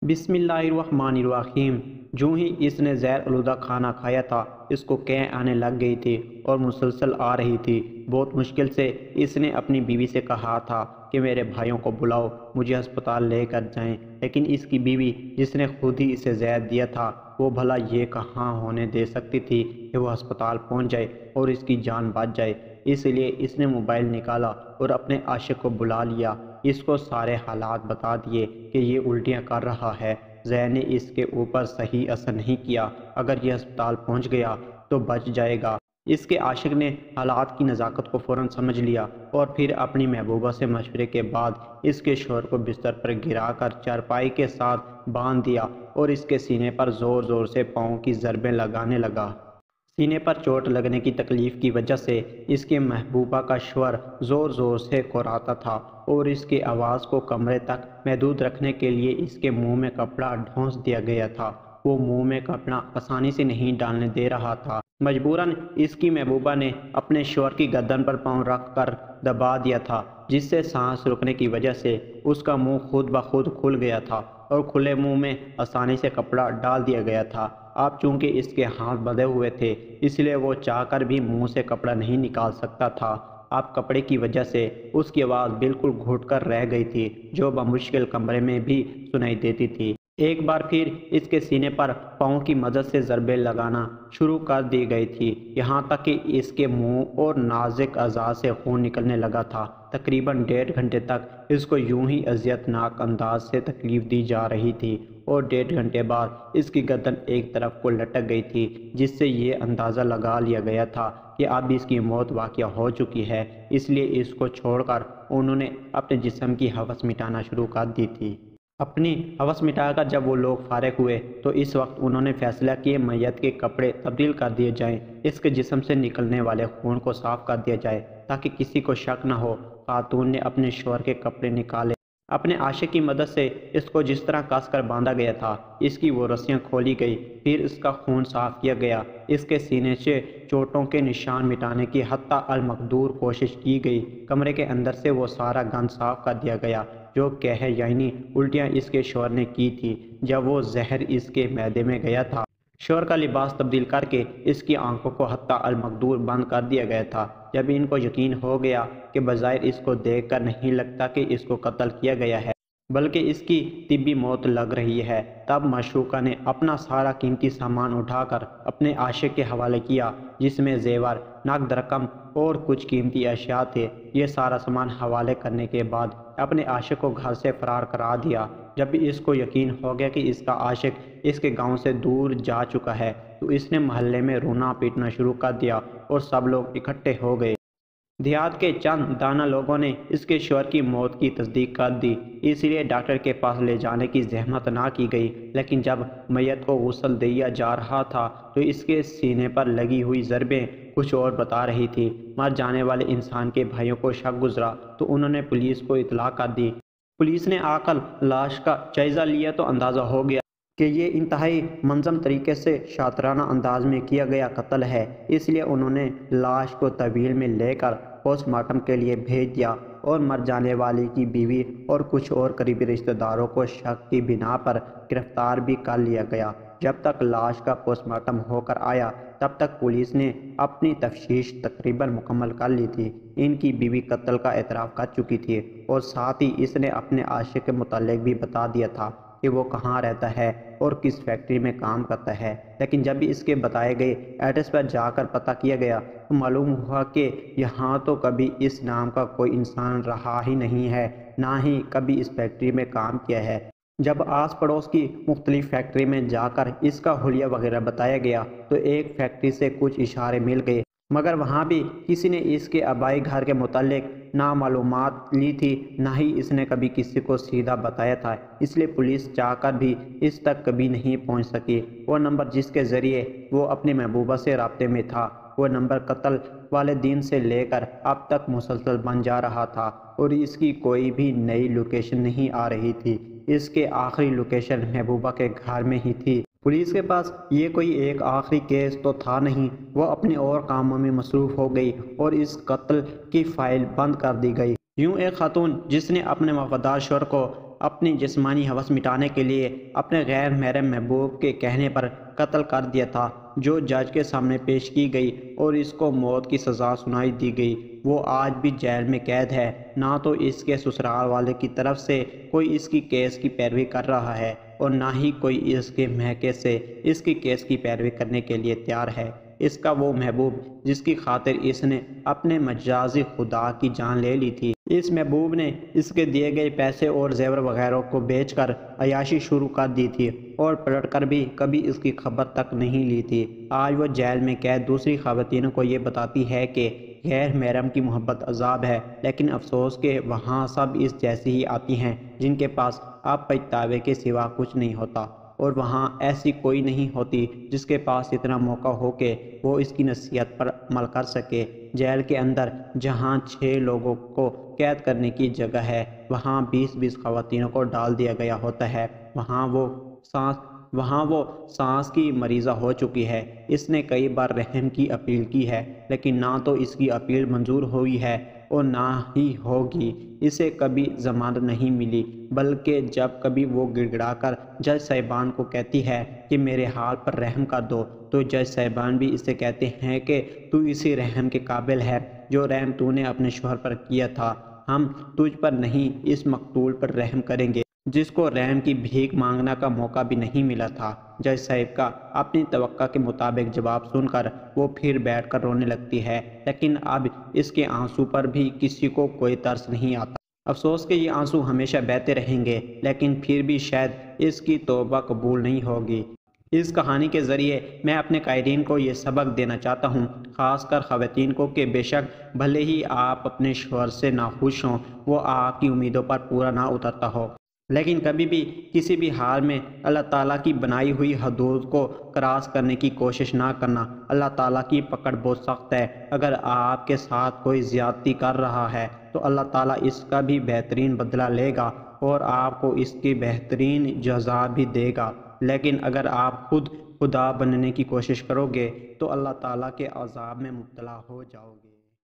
بسم اللہ الرحمن الرحیم۔ جو ہی اس نے زہر آلودہ کھانا کھایا تھا اس کو کیں آنے لگ گئی تھی اور مسلسل آ رہی تھی۔ بہت مشکل سے اس نے اپنی بیوی سے کہا تھا کہ میرے بھائیوں کو بلاؤ، مجھے ہسپتال لے کر جائیں، لیکن اس کی بیوی جس نے خود ہی اسے زہر دیا تھا وہ بھلا یہ کہاں ہونے دے سکتی تھی کہ وہ ہسپتال پہنچ جائے اور اس کی جان بچ جائے۔ اس لیے اس نے موبائل نکالا اور اپنے عاشق کو بلا لیا، اس کو سارے حالات بتا دیے کہ یہ الٹیاں کر رہا ہے۔ زہر نے اس کے اوپر صحیح اثر نہیں کیا، اگر یہ ہسپتال پہنچ گیا تو بچ جائے گا۔ اس کے عاشق نے حالات کی نزاکت کو فوراً سمجھ لیا اور پھر اپنی محبوبہ سے مشورے کے بعد اس کے شوہر کو بستر پر گرا کر چارپائی کے ساتھ باندھ دیا اور اس کے سینے پر زور زور سے پاؤں کی ضربیں لگانے لگا۔ سینے پر چوٹ لگنے کی تکلیف کی وجہ سے اس کے محبوبہ کا شوہر زور زور سے کراتا تھا اور اس کی آواز کو کمرے تک محدود رکھنے کے لیے اس کے منہ میں کپڑا ڈھونس دیا گیا تھا۔ وہ منہ میں کپڑا آسانی سے نہیں ڈالنے دے رہا تھا۔ مجبوراً اس کی محبوبہ نے اپنے شوہر کی گردن پر پاؤں رکھ کر دبا دیا تھا، جس سے سانس رکنے کی وجہ سے اس کا منہ خود بخود کھل گیا تھا اور کھلے منہ میں آسانی سے کپڑا ڈال دیا گیا تھا۔ اب چونکہ اس کے ہاتھ بندھے ہوئے تھے اس لیے وہ چاہ کر بھی منہ سے کپڑا نہیں نکال سکتا تھا۔ اب کپڑے کی وجہ سے اس کی آواز بالکل گھٹ کر رہ گئی تھی جو بمشکل کمرے میں بھی سنائی دیتی تھی۔ ایک بار پھر اس کے سینے پر پاؤں کی مدد سے ضربیں لگانا شروع کر دی گئی تھی، یہاں تک کہ اس کے منہ اور نازک اعضاء سے خون نکلنے لگا تھا۔ تقریباً 1.5 گھنٹے تک اس کو یوں ہی اذیت ناک انداز سے تکلیف دی جا رہی تھی اور 1.5 گھنٹے بعد اس کی گردن ایک طرف کو لٹک گئی تھی، جس سے یہ اندازہ لگا لیا گیا تھا کہ اب اس کی موت واقع ہو چکی ہے۔ اس لیے اس کو چھوڑ کر انہوں نے اپنے جسم کی ہوس مٹانا شروع کر دی تھی۔ اپنی ہوس مٹا کر جب وہ لوگ فارغ ہوئے تو اس وقت انہوں نے فیصلہ کیا میت کے کپڑے تبدیل کر دیے جائیں، اس کے جسم سے نکلنے والے خون کو صاف کر دیا جائے تاکہ کسی کو شک نہ ہو۔ خاتون نے اپنے شوہر کے کپڑے نکالے، اپنے عاشق کی مدد سے اس کو جس طرح کس کر باندھا گیا تھا اس کی وہ رسیاں کھولی گئی، پھر اس کا خون صاف کیا گیا، اس کے سینے سے چوٹوں کے نشان مٹانے کی حتی المقدور کوشش کی گئی، کمرے کے اندر سے وہ سارا گند صاف کر دیا گیا جو قہر یعنی الٹیاں اس کے شوہر نے کی تھی جب وہ زہر اس کے معدے میں گیا تھا۔ شوہر کا لباس تبدیل کر کے اس کی آنکھوں کو حتی المقدور بند کر دیا گیا تھا۔ جب ان کو یقین ہو گیا کہ بظاہر اس کو دیکھ کر نہیں لگتا کہ اس کو قتل کیا گیا ہے بلکہ اس کی طبی موت لگ رہی ہے، تب معشوقہ نے اپنا سارا قیمتی سامان اٹھا کر اپنے عاشق کے حوالے کیا، جس میں زیور، نقد رقم اور کچھ قیمتی اشیاء تھے۔ یہ سارا سامان حوالے کرنے کے بعد اپنے عاشق کو گھر سے فرار کرا دیا۔ جب بھی اس کو یقین ہو گیا کہ اس کا عاشق اس کے گاؤں سے دور جا چکا ہے تو اس نے محلے میں رونا پیٹنا شروع کر دیا اور سب لوگ اکٹھے ہو گئے۔ دیہات کے چند دانا لوگوں نے اس کے شوہر کی موت کی تصدیق کر دی، اس لیے ڈاکٹر کے پاس لے جانے کی زحمت نہ کی گئی، لیکن جب میت کو غسل دیا جا رہا تھا تو اس کے سینے پر لگی ہوئی ضربیں کچھ اور بتا رہی تھی۔ مر جانے والے انسان کے بھائیوں کو شک گزرا تو انہوں نے پولیس کو اطلاع کر دی۔ پولیس نے آ کر لاش کا جائزہ لیا تو اندازہ ہو گیا کہ یہ انتہائی منظم طریقے سے شاطرانہ انداز میں کیا گیا قتل ہے، اس لیے انہوں نے لاش کو طویل میں لے کر پوسٹ مارٹم کے لیے بھیج دیا اور مر جانے والی کی بیوی اور کچھ اور قریبی رشتہ داروں کو شک کی بنا پر گرفتار بھی کر لیا گیا۔ جب تک لاش کا پوسٹ مارٹم ہو کر آیا تب تک پولیس نے اپنی تفتیش تقریباً مکمل کر لی تھی۔ ان کی بیوی قتل کا اعتراف کر چکی تھی اور ساتھ ہی اس نے اپنے عاشق کے متعلق بھی بتا دیا تھا کہ وہ کہاں رہتا ہے اور کس فیکٹری میں کام کرتا ہے، لیکن جب بھی اس کے بتائے گئے ایڈریس پر جا کر پتہ کیا گیا تو معلوم ہوا کہ یہاں تو کبھی اس نام کا کوئی انسان رہا ہی نہیں ہے، نہ ہی کبھی اس فیکٹری میں کام کیا ہے۔ جب آس پڑوس کی مختلف فیکٹری میں جا کر اس کا حلیہ وغیرہ بتایا گیا تو ایک فیکٹری سے کچھ اشارے مل گئے، مگر وہاں بھی کسی نے اس کے آبائی گھر کے متعلق نہ معلومات لی تھی نہ ہی اس نے کبھی کسی کو سیدھا بتایا تھا، اس لیے پولیس چاہ کر بھی اس تک کبھی نہیں پہنچ سکی۔ وہ نمبر جس کے ذریعے وہ اپنی محبوبہ سے رابطے میں تھا، وہ نمبر قتل والے دن سے لے کر اب تک مسلسل بن جا رہا تھا اور اس کی کوئی بھی نئی لوکیشن نہیں آ رہی تھی۔ اس کے آخری لوکیشن محبوبہ کے گھر میں ہی تھی۔ پولیس کے پاس یہ کوئی ایک آخری کیس تو تھا نہیں، وہ اپنے اور کاموں میں مصروف ہو گئی اور اس قتل کی فائل بند کر دی گئی۔ یوں ایک خاتون جس نے اپنے وفادار شوہر کو اپنی جسمانی ہوس مٹانے کے لیے اپنے غیر محرم محبوب کے کہنے پر قتل کر دیا تھا، جو جج کے سامنے پیش کی گئی اور اس کو موت کی سزا سنائی دی گئی، وہ آج بھی جیل میں قید ہے۔ نہ تو اس کے سسرال والے کی طرف سے کوئی اس کی کیس کی پیروی کر رہا ہے اور نہ ہی کوئی اس کے محکمے سے اس کی کیس کی پیروی کرنے کے لیے تیار ہے۔ اس کا وہ محبوب جس کی خاطر اس نے اپنے مجازی خدا کی جان لے لی تھی، اس محبوب نے اس کے دیے گئے پیسے اور زیور وغیرہ کو بیچ کر عیاشی شروع کر دی تھی اور پلٹ کر بھی کبھی اس کی خبر تک نہیں لی تھی۔ آج وہ جیل میں قید دوسری خواتین کو یہ بتاتی ہے کہ غیر محرم کی محبت عذاب ہے، لیکن افسوس کہ وہاں سب اس جیسی ہی آتی ہیں جن کے پاس اب پچھتاوے کے سوا کچھ نہیں ہوتا، اور وہاں ایسی کوئی نہیں ہوتی جس کے پاس اتنا موقع ہو کہ وہ اس کی نصیحت پر عمل کر سکے۔ جیل کے اندر جہاں 6 لوگوں کو قید کرنے کی جگہ ہے، وہاں 20 خواتین کو ڈال دیا گیا ہوتا ہے۔ وہاں وہ سانس کی مریضہ ہو چکی ہے۔ اس نے کئی بار رحم کی اپیل کی ہے، لیکن نہ تو اس کی اپیل منظور ہوئی ہے اور نہ ہی ہوگی۔ اسے کبھی ضمانت نہیں ملی، بلکہ جب کبھی وہ گڑ گڑا کر جج صاحبان کو کہتی ہے کہ میرے حال پر رحم کر دو، تو جج صاحبان بھی اسے کہتے ہیں کہ تو اسی رحم کے قابل ہے جو رحم تو نے اپنے شوہر پر کیا تھا۔ ہم تجھ پر نہیں، اس مقتول پر رحم کریں گے جس کو رحم کی بھیک مانگنا کا موقع بھی نہیں ملا تھا۔ جج صاحب کا اپنی توقع کے مطابق جواب سن کر وہ پھر بیٹھ کر رونے لگتی ہے، لیکن اب اس کے آنسو پر بھی کسی کو کوئی ترس نہیں آتا۔ افسوس کہ یہ آنسو ہمیشہ بہتے رہیں گے، لیکن پھر بھی شاید اس کی توبہ قبول نہیں ہوگی۔ اس کہانی کے ذریعے میں اپنے قائرین کو یہ سبق دینا چاہتا ہوں، خاص کر خواتین کو، کہ بے شک بھلے ہی آپ اپنے شوہر سے ناخوش ہوں، وہ آپ کی امیدوں پر پورا نہ اترتا ہو، لیکن کبھی بھی کسی بھی حال میں اللہ تعالیٰ کی بنائی ہوئی حدود کو کراس کرنے کی کوشش نہ کرنا۔ اللہ تعالیٰ کی پکڑ بہت سخت ہے۔ اگر آپ کے ساتھ کوئی زیادتی کر رہا ہے تو اللہ تعالیٰ اس کا بھی بہترین بدلہ لے گا اور آپ کو اس کی بہترین جزا بھی دے گا، لیکن اگر آپ خود خدا بننے کی کوشش کرو گے تو اللہ تعالیٰ کے عذاب میں مبتلا ہو جاؤ گے۔